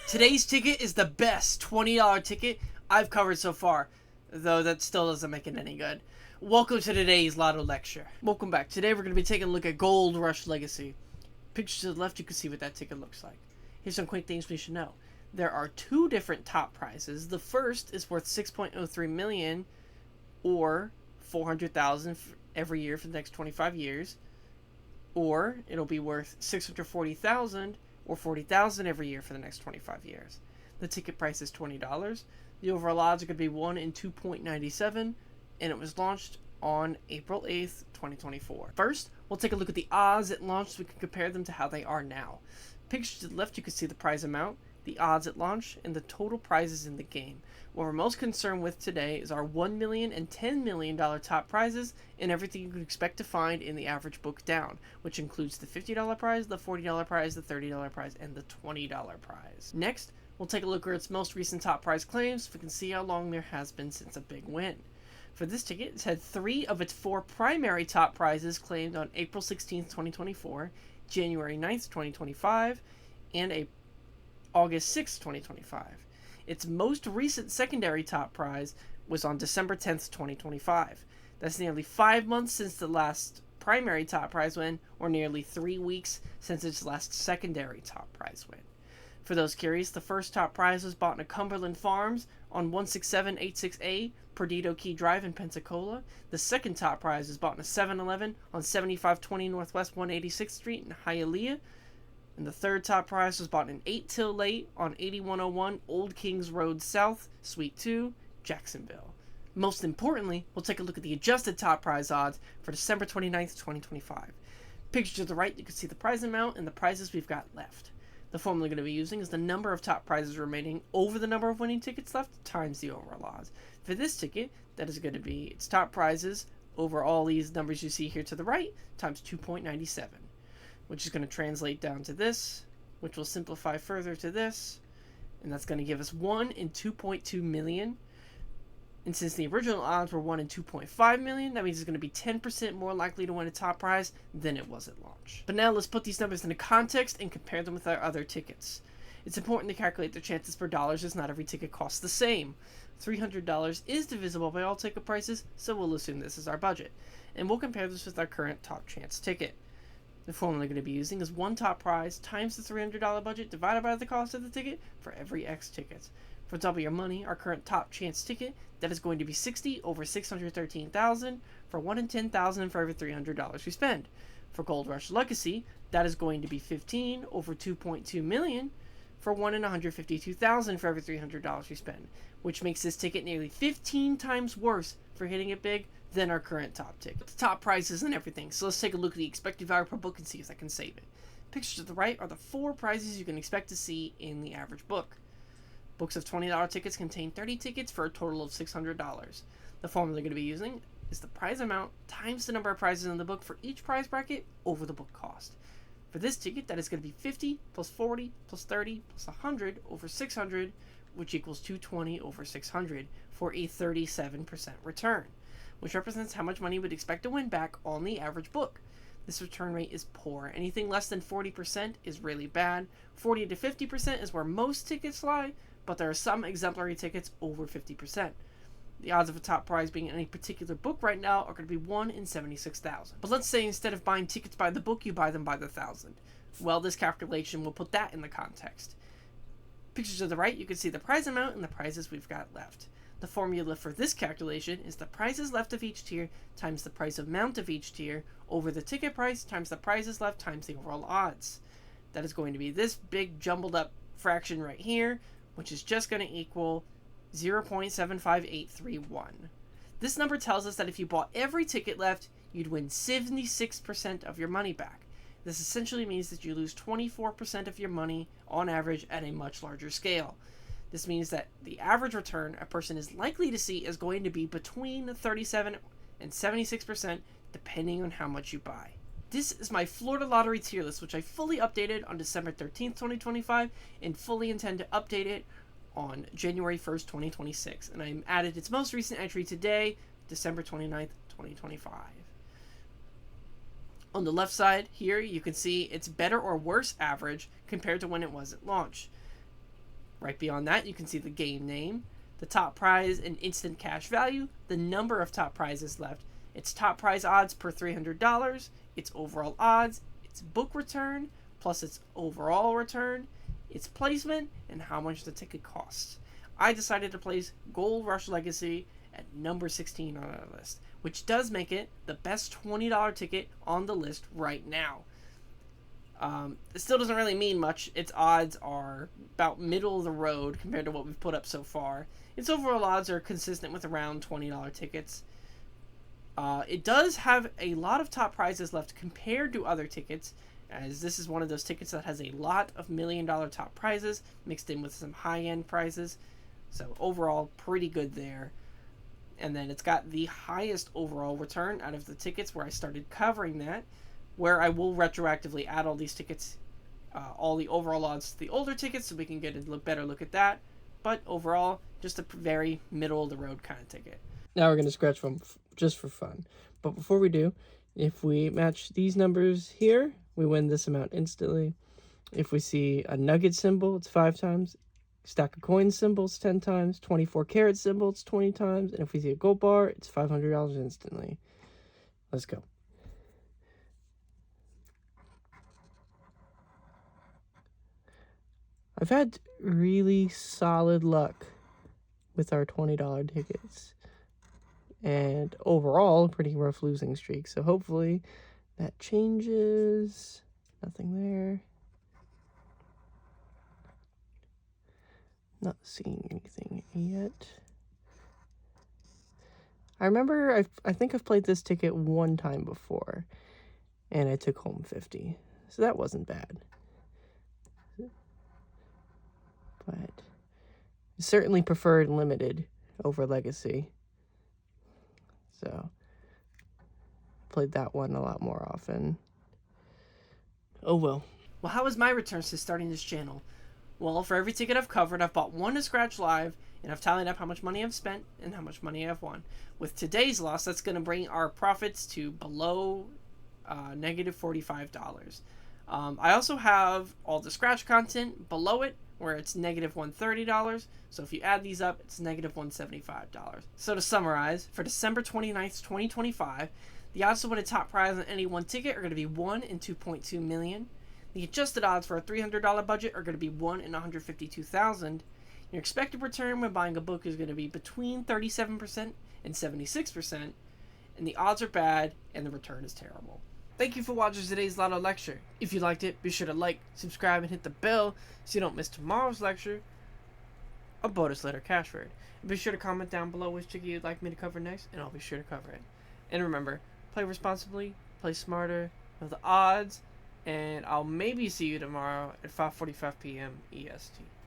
Today's ticket is the best $20 ticket I've covered so far, though that still doesn't make it any good. Welcome to today's Lotto lecture. Welcome back. Today we're going to be taking a look at Gold Rush Legacy. Picture to the left, you can see what that ticket looks like. Here's some quick things we should know. There are two different top prizes. The first is worth $6.03 million or $400,000 every year for the next 25 years. Or it'll be worth $640,000 or $40,000 every year for the next 25 years. The ticket price is $20. The overall odds are going to be 1 in 2.97, and it was launched on April 8th, 2024. First, we'll take a look at the odds at launch so we can compare them to how they are now. Picture to the left, you can see the prize amount, the odds at launch, and the total prizes in the game. What we're most concerned with today is our $1 million and $10 million top prizes and everything you could expect to find in the average book down, which includes the $50 prize, the $40 prize, the $30 prize, and the $20 prize. Next, we'll take a look at its most recent top prize claims so we can see how long there has been since a big win. For this ticket, it's had 3 of its 4 primary top prizes claimed on April 16th, 2024, January 9th, 2025, and August 6th, 2025. Its most recent secondary top prize was on December 10th, 2025. That's nearly 5 months since the last primary top prize win, or nearly 3 weeks since its last secondary top prize win. For those curious, the first top prize was bought in a Cumberland Farms on 16786A Perdido Key Drive in Pensacola. The second top prize was bought in a 7-Eleven on 7520 Northwest 186th Street in Hialeah. And the third top prize was bought in 8 Till Late on 8101 Old Kings Road South, Suite 2, Jacksonville. Most importantly, we'll take a look at the adjusted top prize odds for December 29th, 2025. Picture to the right, you can see the prize amount and the prizes we've got left. The formula we're going to be using is the number of top prizes remaining over the number of winning tickets left times the overall odds. For this ticket, that is going to be its top prizes over all these numbers you see here to the right times 2.97. Which is going to translate down to this, which will simplify further to this, and that's going to give us 1 in 2.2 million. And since the original odds were 1 in 2.5 million, that means it's going to be 10% more likely to win a top prize than it was at launch. But now let's put these numbers into context and compare them with our other tickets. It's important to calculate the chances per dollars, as not every ticket costs the same. $300 is divisible by all ticket prices, so we'll assume this is our budget. And we'll compare this with our current top chance ticket. The formula we're going to be using is 1 top prize times the $300 budget divided by the cost of the ticket for every X tickets. For double your money, our current top chance ticket, that is going to be 60 over 613,000 for 1 in 10,000 for every $300 we spend. For Gold Rush Legacy, that is going to be 15 over 2.2 million for 1 in 152,000 for every $300 we spend, which makes this ticket nearly 15 times worse for hitting it big than our current top ticket. The top prizes and everything, so let's take a look at the expected value per book and see if I can save it. Pictures to the right are the 4 prizes you can expect to see in the average book. Books of $20 tickets contain 30 tickets for a total of $600. The formula they're going to be using is the prize amount times the number of prizes in the book for each prize bracket over the book cost. For this ticket, that is going to be 50 plus 40 plus 30 plus 100 over 600, which equals 220 over 600 for a 37% return, which represents how much money you would expect to win back on the average book. This return rate is poor. Anything less than 40% is really bad. 40 to 50% is where most tickets lie, but there are some exemplary tickets over 50%. The odds of a top prize being in any particular book right now are going to be 1 in 76,000. But let's say instead of buying tickets by the book, you buy them by the 1,000. Well, this calculation will put that in the context. Pictures to the right, you can see the prize amount and the prizes we've got left. The formula for this calculation is the prizes left of each tier times the prize amount of each tier over the ticket price times the prizes left times the overall odds. That is going to be this big jumbled up fraction right here, which is just going to equal 0.75831. This number tells us that if you bought every ticket left, you'd win 76% of your money back. This essentially means that you lose 24% of your money on average at a much larger scale. This means that the average return a person is likely to see is going to be between 37 and 76% depending on how much you buy. This is my Florida Lottery tier list, which I fully updated on December 13th, 2025, and fully intend to update it on January 1st, 2026. And I added its most recent entry today, December 29th, 2025. On the left side here, you can see its better or worse average compared to when it was at launch. Right beyond that, you can see the game name, the top prize and instant cash value, the number of top prizes left, its top prize odds per $300, its overall odds, its book return, plus its overall return, its placement, and how much the ticket costs. I decided to place Gold Rush Legacy at number 16 on our list, which does make it the best $20 ticket on the list right now. It still doesn't really mean much. Its odds are about middle of the road compared to what we've put up so far. Its overall odds are consistent with around $20 tickets. It does have a lot of top prizes left compared to other tickets, as this is one of those tickets that has a lot of $1 million top prizes mixed in with some high-end prizes. So overall, pretty good there. And then it's got the highest overall return out of the tickets where I started covering that, where I will retroactively add all these tickets, all the overall odds to the older tickets so we can get a better look at that. But overall, just a very middle-of-the-road kind of ticket. Now we're going to scratch from just for fun. But before we do, if we match these numbers here, we win this amount instantly. If we see a nugget symbol, it's 5 times. Stack of coins symbol, it's 10 times. 24 karat symbol, it's 20 times. And if we see a gold bar, it's $500 instantly. Let's go. I've had really solid luck with our $20 tickets. And overall, a pretty rough losing streak. So hopefully that changes. Nothing there. Not seeing anything yet. I remember I think I've played this ticket one time before, and I took home 50. So that wasn't bad. But I certainly preferred limited over legacy. So played that one a lot more often. Oh well. Well, how was my return since starting this channel? Well, for every ticket I've covered, I've bought one to scratch live, and I've tallied up how much money I've spent and how much money I've won. With today's loss, that's going to bring our profits to below negative $45. I also have all the scratch content below it, where it's negative $130. So if you add these up, it's negative $175. So to summarize, for December 29th, 2025, the odds to win a top prize on any one ticket are going to be 1 in 2.2 million. The adjusted odds for a $300 budget are going to be 1 in 152,000. Your expected return when buying a book is going to be between 37% and 76%. And the odds are bad and the return is terrible. Thank you for watching today's Lotto lecture. If you liked it, be sure to like, subscribe, and hit the bell so you don't miss tomorrow's lecture, a bonus letter cash word. And be sure to comment down below which ticket you'd like me to cover next, and I'll be sure to cover it. And remember, play responsibly, play smarter, know the odds, and I'll maybe see you tomorrow at 5:45 p.m. EST.